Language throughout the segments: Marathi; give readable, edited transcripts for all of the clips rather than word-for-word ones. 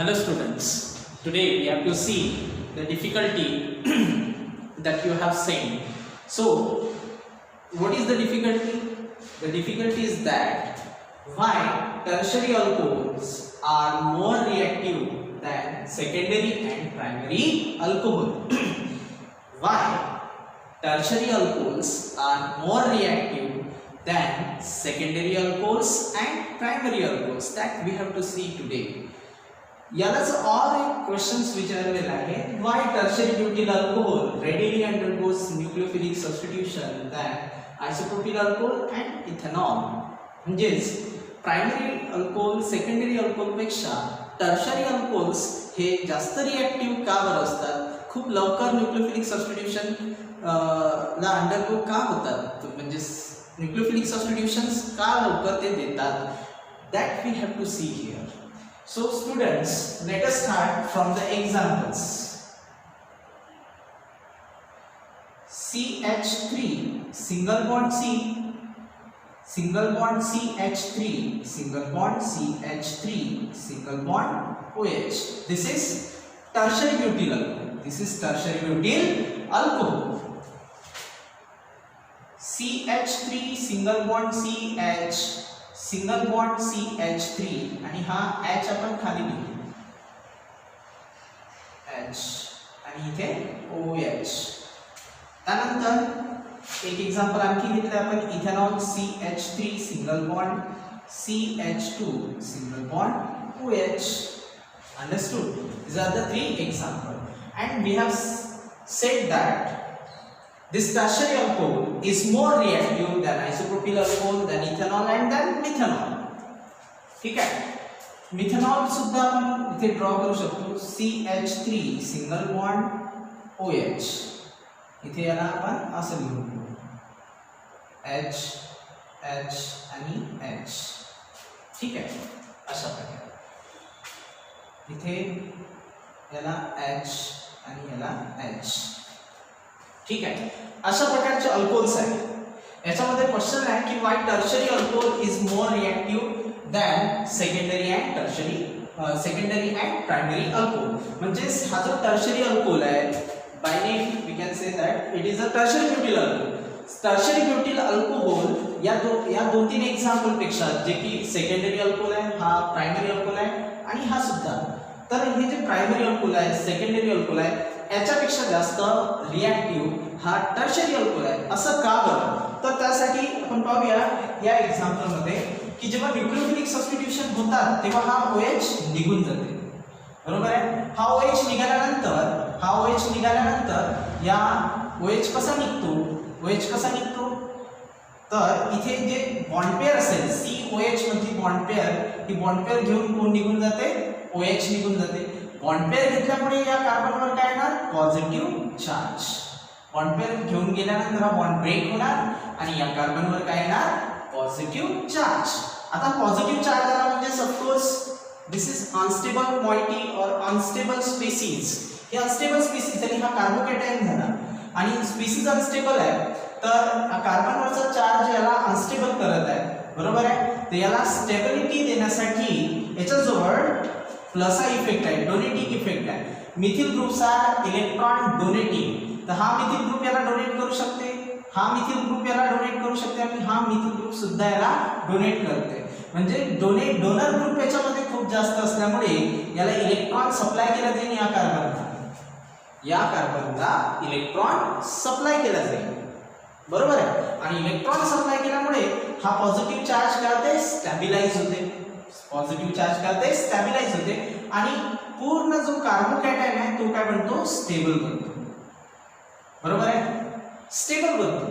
Hello students, today we have to see the difficulty that you have seen. So what is the difficulty? The difficulty is that why tertiary alcohols are more reactive than secondary and primary alcohol. Why tertiary alcohols are more reactive than secondary alcohols and primary alcohols, that we have to see today. यालाच all questions विचारलेले आहे. Why tertiary butyl alcohol readily undergoes nucleophilic substitution than isopropyl alcohol and ethanol. म्हणजेच प्रायमरी अल्कोहोल सेकंडरी अल्कोहोल पेक्षा टर्शरी अल्कोहोल्स हे जास्त रिएक्टिव्ह का बरं असतात, खूप लवकर न्यूक्लियोफिलिक सबस्टिट्यूशन ला अंडरगो का होतात, म्हणजे न्यूक्लियोफिलिक सबस्टिट्यूशन्स का लवकर ते देतात, that we have to see here. So students, let us start from the examples. CH3 single bond C, single bond CH3, single bond CH3, single bond OH. This is tertiary butyl alcohol. This is tertiary butyl alcohol. CH3 single bond CH, single bond CH3 आणि हा H आपण खाली लिहू, H आणि इथे OH. त्यानंतर एक एक्झाम्पल आणखी घेतलं आपण, ethanol CH3 single bond CH2 single bond OH. Understood? These are the three examples and we have said that this tertiary alcohol is more reactive than isopropyl alcohol, than ethanol and than methanol. ठीक आहे. मिथेनॉल सुद्धा आपण इथे ड्रॉ करू शकतो, CH3 सिंगल बॉन्ड OH. इथे याला आपण असं लिहू, H H आणि H. ठीक आहे, अशा प्रकारे इथे याला H आणि याला H. ठीक आहे, अशा प्रकारचे अल्कोहोल्स आहेत. याच्यामध्ये क्वेश्चन आहे की why tertiary alcohol is more reactive than secondary and tertiary, secondary and primary alcohol. म्हणजे हा जो टर्शरी अल्कोहोल आहे, by name we can say that it is a tertiary butyl alcohol. Tertiary butyl alcohol या दोन तीन एक्झाम्पल पेक्षा, जे की सेकंडरी अल्कोहोल आहे, हा प्रायमरी अल्कोहोल आहे आणि हा सुद्धा, तर हे जे प्रायमरी अल्कोहोल आहे, सेकंडरी अल्कोहोल आहे, याच्यापेक्षा जास्त रिएक्टिव्ह हा टर्शरी अल्कोहोल आहे. असं का बरं? तर त्यासाठी आपण पाहूया या एक्झाम्पल मध्ये की जेव्हा न्यूक्लियोफिलिक सबस्टिट्यूशन होतात तेव्हा हा OH निघून जाते. बरोबर आहे. हा OH निघाल्यानंतर या OH कसा निघतो, OH कसा निघतो, तर इथे जे बॉन्ड पेअर असेल COH मधली बॉन्ड पेअर, ही बॉन्ड पेअर घेऊन कोण निघून जाते, OH निघून जाते. बॉन्ड पेअर घेतल्यामुळे या कार्बनवर काय येणार, पॉझिटिव्ह चार्ज. बॉन्ड पेअर घेऊन गेल्यानंतर हा बॉन्ड ब्रेक होणार आणि या कार्बनवर काय येणार, पॉझिटिव्ह चार्ज. आता पॉझिटिव्ह चार्ज आला म्हणजे of course this is unstable moiety और अनस्टेबल स्पीसीज. हे अनस्टेबल स्पीसीज आणि हा कार्बोकॅटायन झाला आणि स्पीसीज अनस्टेबल आहे, तर कार्बनवरचा चार्ज याला अनस्टेबल करत आहे. बरोबर आहे. तर याला स्टेबिलिटी देण्यासाठी याच्याजवळ प्लस इफेक्ट आहे, डोनेटिंग इफेक्ट आहे. Methyl groups are electron donating. तर हा मिथिल ग्रुप याला डोनेट करू शकते, हा मिथिल ग्रुप याला डोनेट करू शकते आणि हा मिथिल ग्रुप सुद्धा याला डोनेट करते. म्हणजे डोनर ग्रुप याच्यामध्ये खूप जास्त असल्यामुळे याला इलेक्ट्रॉन सप्लाय केला जाईल या कार्बनला इलेक्ट्रॉन सप्लाय केला जाईल. बरोबर आहे. आणि इलेक्ट्रॉन सप्लाय केल्यामुळे हा पॉझिटिव्ह चार्ज करते, स्टॅबिलाइज होते. पॉझिटिव्ह चार्ज करते, स्टॅबिलाइज होते आणि पूर्ण जो कार्बोकॅटायन आहे तो काय बनतो, स्टेबल बनतो. बरोबर आहे. स्टेबल बनतो.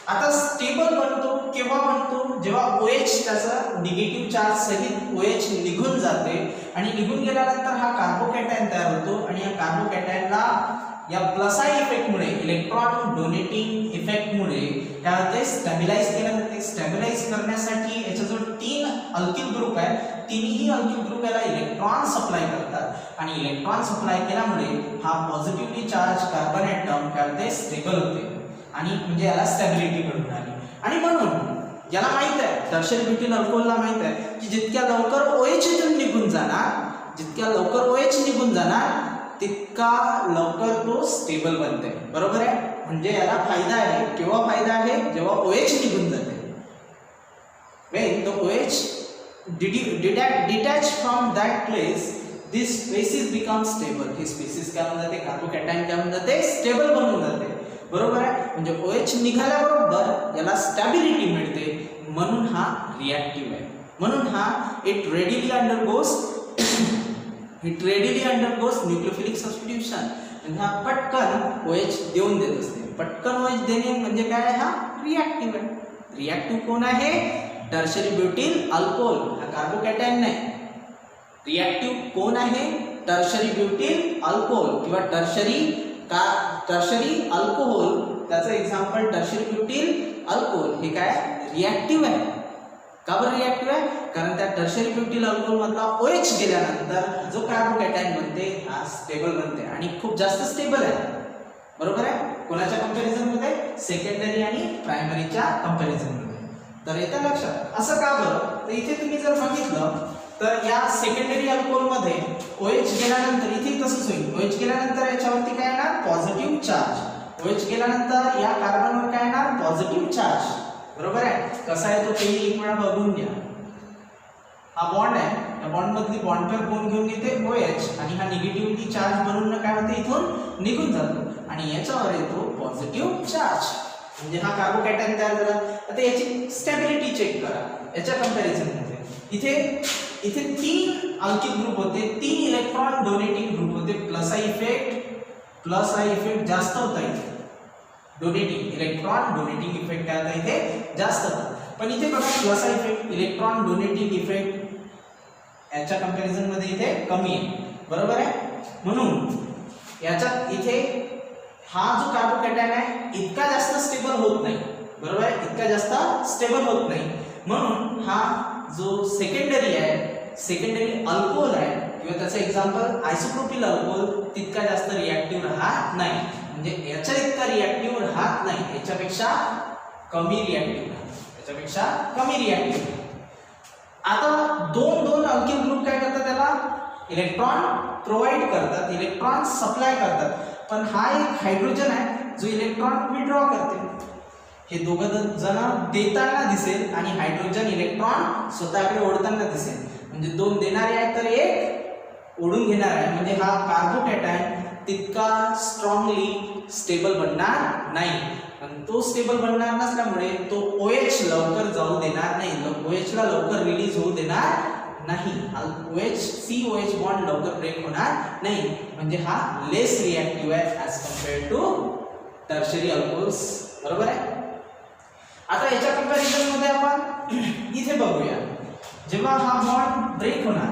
आता स्टेबल बनतो केव्हा बनतो, जेव्हा OH त्याचा निगेटिव्ह चार्ज सहित OH निघून जाते आणि निघून गेल्यानंतर हा कार्बोकॅटायन तयार होतो आणि या कार्बोकॅटायनला या प्लस आय इफेक्टमुळे, इलेक्ट्रॉन डोनेटिंग इफेक्टमुळे काय होते, स्टॅबिलाइज केलं जाते. स्टॅबिलाइज करण्यासाठी याच्याजवळ 3 अल्किल ग्रुप आहे, तिन्ही अल्किल ग्रुप याला इलेक्ट्रॉन सप्लाय करतात आणि इलेक्ट्रॉन सप्लाय केल्यामुळे हा पॉझिटिव्हली चार्ज कार्बन ॲटम काय होते, स्टेबल होते आणि म्हणजे याला स्टॅबिलिटी मिळून आली. आणि म्हणून याला माहित आहे, टर्शरी ब्युटिल अल्कोहोलला माहित आहे की जितक्या लवकर OH इथून निघून जाणार जितक्या लवकर OH निघून जाणार तितका लवकर तो स्टेबल बनते, बरोबर आहे. म्हणजे याला फायदा आहे. केव्हा फायदा आहे? जेव्हा OH निघून जाते. when the OH detach from that place, this species becomes stable. He species काय म्हणतात ते कार्बोकॅटायन काय म्हणतात ते स्टेबल बनून जाते, बरोबर आहे. म्हणजे OH निघाल्याबरोबर याला स्टॅबिलिटी मिळते, म्हणून हा रिॲक्टिव्ह आहे. म्हणून हा it readily undergoes nucleophilic substitution. म्हणजे हा पटकन OH देऊन देत असते. पटकन OH देणे म्हणजे काय? हा रिॲक्टिव्ह आहे. रिॲक्टिव्ह कोण आहे? Tertiary butyl alcohol. हा कार्बोकॅटायन नाही. रिॲक्टिव्ह कोण आहे? टर्शरी ब्युटिल अल्कोहोल किंवा टर्शरी अल्कोहोल. त्याचं एक्झाम्पल टर्शरी ब्युटिल अल्कोहोल. हे काय? रिॲक्टिव्ह आहे. का बरं रिॲक्टिव्ह आहे? कारण त्या टर्शरी ब्युटिल अल्कोहोल मधला OH गेल्यानंतर जो कार्बोकॅटायन बनते हा स्टेबल बनते आणि खूप जास्त स्टेबल आहे, बरोबर आहे. कोणाच्या कंपॅरिझन मध्ये? सेकंडरी आणि प्रायमरीच्या कंपॅरिझन मध्ये. तर येतं लक्षात. असं का बरं? तर इथे तुम्ही जर बघितलं तर या सेकंडरी अल्कोहोल मध्ये OH गेल्यानंतर इथे तसंच होईल. OH गेल्यानंतर याच्यावरती काय येणार? Positive charge. OH गेल्यानंतर या कार्बनवर काय येणार? पॉझिटिव्ह चार्ज, बरोबर आहे. कसा आहे तो पहिली एक वेळा बघून घ्या. हा बॉन्ड आहे. या बॉन्ड मधली बॉन्ड पेअर कोण घेऊन येते? OH. आणि हा निगेटिव्हिटी चार्ज बनून काय होते? इथून निघून जातो आणि याच्यावर येतो पॉझिटिव्ह चार्ज. म्हणजे हा कार्बोकॅटायन तयार झाला. आता याची स्टॅबिलिटी चेक करा याच्या कंपॅरिझन मध्ये. इथे 3 अल्किल ग्रुप होते, 3 इलेक्ट्रॉन डोनेटिंग ग्रुप होते. प्लस आय इफेक्ट जास्त होता इथे. डोनेटिंग इलेक्ट्रॉन डोनेटिंग इफेक्ट काय होता इथे? जास्त होता. पण इथे बघा plus I effect electron donating effect याच्या कंपॅरिझन मध्ये इथे कमी आहे, बरोबर आहे. म्हणून याच्यात इथे हा जो कार्बोकॅटायन आहे इतका जास्त स्टेबल होत नाही, बरोबर आहे. इतका जास्त स्टेबल होत नाही. म्हणून हा जो सेकंडरी अल्कोहोल आहे किंवा त्याचं एक्झाम्पल आयसोप्रोपिल अल्कोहोल तितका जास्त रिॲक्टिव्ह राहत नाही. म्हणजे याच्या इतका रिॲक्टिव्ह राहत नाही, याच्यापेक्षा कमी रिॲक्टिव्ह आता दोन अल्किल ग्रुप काय करतात? त्याला इलेक्ट्रॉन प्रोव्हाइड करतात, इलेक्ट्रॉन सप्लाय करतात. पण हा एक हायड्रोजन आहे जो इलेक्ट्रॉन विड्रॉ करते. हे दोघं जण देताना दिसेल आणि हायड्रोजन इलेक्ट्रॉन स्वतःकडे ओढताना दिसेल. म्हणजे 2 देणारे आहेत तर 1 ओढून घेणार आहे. म्हणजे हा कार्बोकॅटायन तितका स्ट्रॉंगली स्टेबल बनणार नाही. आणि तो स्टेबल बनणार नसल्यामुळे तो OH लवकर जाऊ देणार नाही. OH ला लवकर रिलीज होऊ देणार नाही. COH बॉन्ड लवकर ब्रेक होणार नाही. म्हणजे हा लेस रिॲक्टिव्ह आहे as compared to tertiary alcohols, बरोबर आहे. आता याच्या कंपॅरिझन मध्ये आपण इथे बघूया. जेव्हा हा बॉन्ड ब्रेक होणार,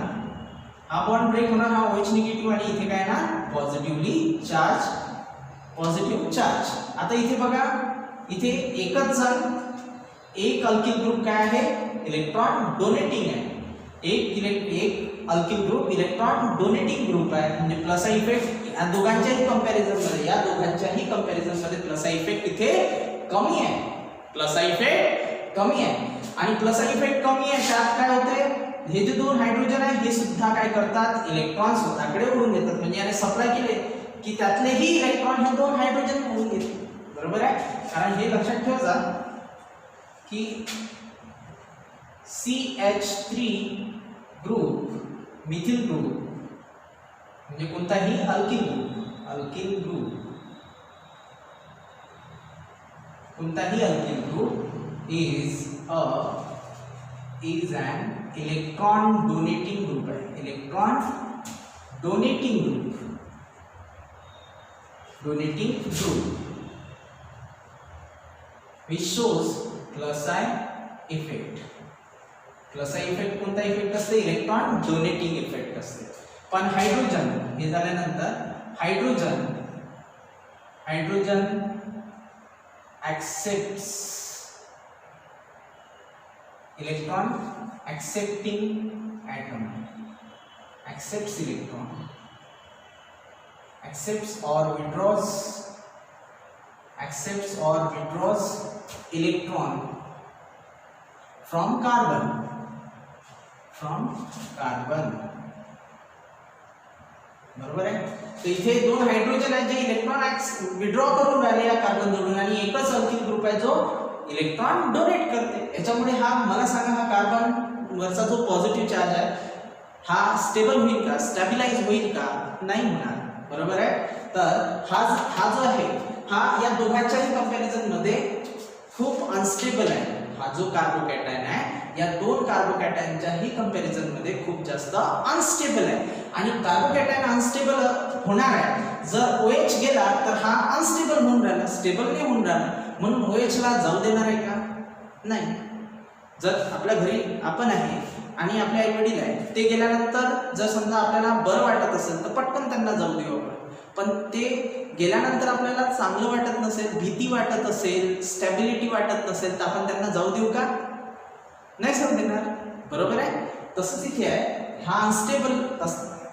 हा OH निगेटिव्ह आणि इथे काय ना पॉझिटिव्ह चार्ज. आता इथे बघा इथे एकच जण एक अल्किल ग्रुप काय आहे? इलेक्ट्रॉन डोनेटिंग आहे. एक alkyl group electron donating group आहे. म्हणजे प्लस आय इफेक्ट या दोघांच्याही कंपॅरिझन मध्ये प्लस आय इफेक्ट इथे कमी आहे. आणि प्लस आय इफेक्ट कमी आहे त्यात काय होते? हे जे 2 हायड्रोजन आहे हे सुद्धा काय करतात? इलेक्ट्रॉन स्वतःकडे ओढून घेतात. म्हणजे याने सप्लाय केले की त्यातलेही इलेक्ट्रॉन हे 2 हायड्रोजन ओढून घेते, बरोबर आहे. कारण हे लक्षात ठेवा की CH3 ग्रुप मिथिल ग्रुप म्हणजे कोणताही alkyl group is an electron donating group which shows plus I effect. कोणता इफेक्ट असते? इलेक्ट्रॉन डोनेटिंग इफेक्ट असते. पण हायड्रोजन हे झाल्यानंतर hydrogen accepts electron accepting atom, accepts electron, accepts or withdraws electron from carbon. बरोबर आहे. तर इथे दोन हायड्रोजन आहेत जे इलेक्ट्रॉन विड्रॉ करून राहिले या कार्बन जोडून आणि एकच अल्किल ग्रुप आहे जो इलेक्ट्रॉन डोनेट करते. याच्यामुळे हा मला सांगा हा कार्बन वरचा जो पॉझिटिव्ह चार्ज आहे हा स्टेबल होईल का, स्टॅबिलाइज होईल का, नाही होणार. बरोबर आहे. तर हा जो आहे हा या दोघांच्याही कंपॅरिझन मध्ये खूप अनस्टेबल आहे. हा जो कार्बोकॅटायन आहे या दोन कार्बोकॅटायनच्याही कंपॅरिझन मध्ये खूप जास्त अनस्टेबल आहे. आणि कार्बोकॅटायन अनस्टेबल होणार आहे जर OH गेला तर हा अनस्टेबल होऊन राहिला, स्टेबल नाही होऊन राहिला. म्हणून OH ला जाऊ देणार आहे का, नाही. जर आपल्या घरी आपण आहे आणि आपले आई वडील आहे ते गेल्यानंतर जर समजा आपल्याला बरं वाटत असेल तर पटकन त्यांना जाऊ देऊ आपण. पण ते गेल्यानंतर आपल्याला चांगलं वाटत नसेल, भीती वाटत असेल, स्टॅबिलिटी वाटत नसेल तर आपण त्यांना जाऊ देऊ का, नाही जाऊ देणार. बरोबर आहे. तसंच इथे आहे हा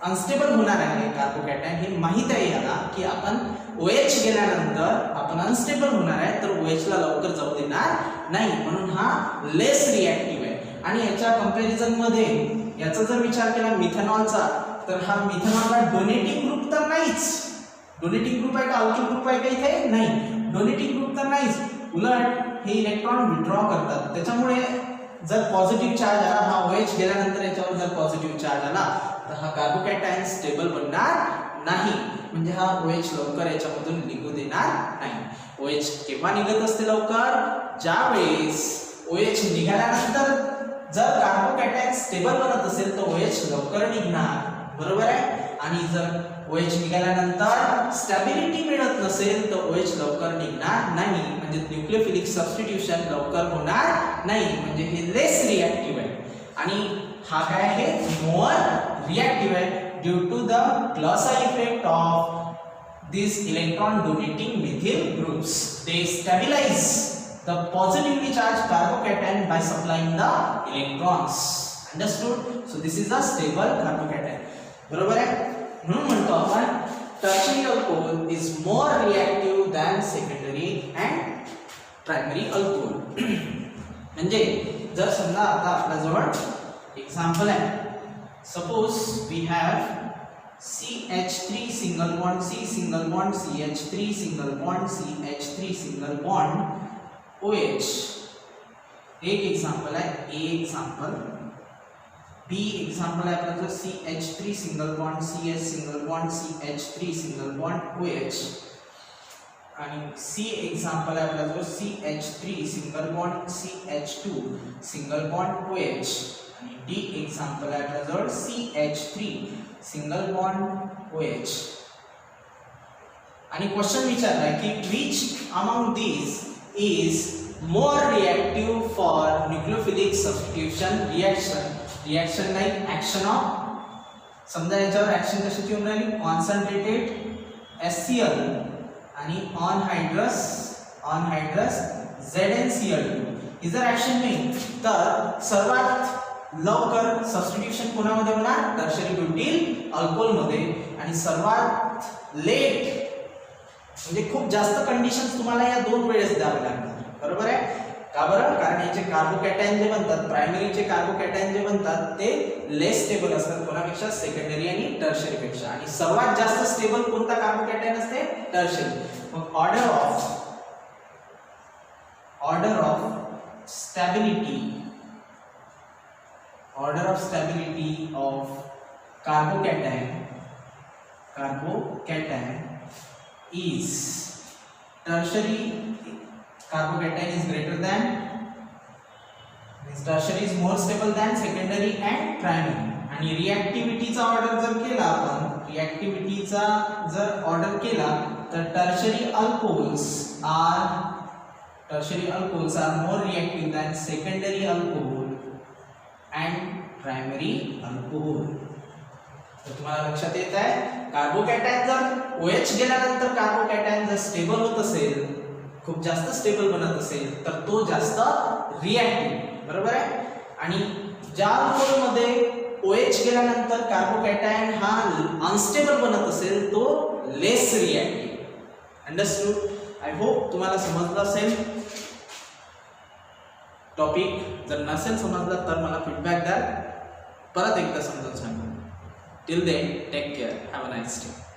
अनस्टेबल होणार आहे कार्बोकॅटायन हे माहित आहे याला की आपण OH गेल्यानंतर आपण अनस्टेबल होणार आहे तर OH ला लवकर जाऊ देणार नाही. म्हणून हा लेस रिॲक्टिव्ह आहे. आणि याच्या कंपॅरिझन मध्ये याचा जर विचार केला मिथेनॉलचा तर हा मिथेनॉलला डोनेटिंग ग्रुप तर नाहीच. डोनेटिंग ग्रुप आहे का अल्किल ग्रुप आहे का इथे, नाही. डोनेटिंग ग्रुप तर नाहीच. उलट हे इलेक्ट्रॉन विड्रॉ करतात. त्याच्यामुळे जर पॉझिटिव्ह चार्ज आला हा OH गेल्यानंतर याच्यावर जर पॉझिटिव्ह चार्ज आला तर हा कार्बोकॅटायन स्टेबल बनणार नाही. म्हणजे हा OH लवकर याच्यामधून निघू देणार नाही. OH केव्हा निघत असते लवकर, ज्यावेळेस OH निघाल्यानंतर जर कार्बोकॅटायन स्टेबल बनत असेल तर OH लवकर निघणार. बरोबर आहे. आणि जर OH निघाल्यानंतर स्टॅबिलिटी मिळत नसेल तर OH लवकर निघणार नाही. म्हणजे न्यूक्लियोफिलिक सबस्टिट्यूशन लवकर होणार नाही. म्हणजे हे लेस रिॲक्टिव्ह आहे. आणि हा काय आहे, मोर रिॲक्टिव्ह आहे due to the clausal effect of this electron donating methyl groups. They stabilise the positively charged carbocation by supplying the electrons. Understood? So this is a stable carbocation. बरोबर आहे. म्हणून म्हणतो आपण tertiary alcohol is more reactive than secondary and primary alcohol. म्हणजे जर समजा आता आपल्याजवळ एक्झाम्पल आहे. Suppose we have CH3 single bond C single bond CH3 single bond CH3 single bond OH. एक एग्जांपल है, A एग्जांपल. B एग्जांपल है अपना जो CH3 single bond CH single bond CH3 single bond OH. आणि C एग्जांपल है अपना जो CH3 single bond CH2 single bond OH. आणि D एग्जांपल है अपना जो CH3 सिंगल बॉन्ड OH. आणि क्वेश्चन विचारलाय की which among these is more reactive for nucleophilic substitution reaction like action of समजा याच्यावर ऍक्शन कशाची होऊन राहिली, कॉन्सन्ट्रेटेड HCl आणि ऑन हायड्रस ZnCl2 ही जर ऍक्शन नाही तर सर्वात लवकर सबस्टिट्यूशन कोणामध्ये होणार, टर्शरी ब्युटिल अल्कोहोल मध्ये. आणि सर्वात लेट म्हणजे खूप जास्त कंडिशन्स तुम्हाला या दोन वेळेस द्यावे लागतात. बरोबर आहे. का बरं, कारण याचे कार्बोकॅटायन जे बनतात, प्रायमरीचे कार्बोकॅटायन जे बनतात ते लेस स्टेबल असतात कोणापेक्षा, सेकंडरी आणि टर्शरी पेक्षा. आणि सर्वात जास्त स्टेबल कोणता कार्बोकॅटायन असते, टर्शरी. मग order of stability of carbocation is tertiary carbocation is greater than, means tertiary is more stable than secondary and primary. आणि रिॲक्टिव्हिटीचा ऑर्डर जर केला आपण, रिॲक्टिव्हिटीचा जर ऑर्डर केला तर tertiary alcohols are more reactive than secondary alcohol and primary alcohol. तर तुम्हाला लक्षात येत आहे, कार्बोकॅटायन जर OH गेल्यानंतर कार्बोकॅटायन जर स्टेबल होत असेल, खूप जास्त स्टेबल बनत असेल तर तो जास्त रिॲक्टिव्ह. बरोबर आहे. आणि ज्या अल्कोहोलमध्ये OH गेल्यानंतर कार्बोकॅटायन हा अनस्टेबल बनत असेल तो लेस रिॲक्टिव्ह. अंडरस्टूड. आय होप तुम्हाला समजलं असेल टॉपिक. जर नसेल समजलं तर मला फीडबॅक द्या, परत एकदा समजावून सांगा. Till then, take care. Have a nice day.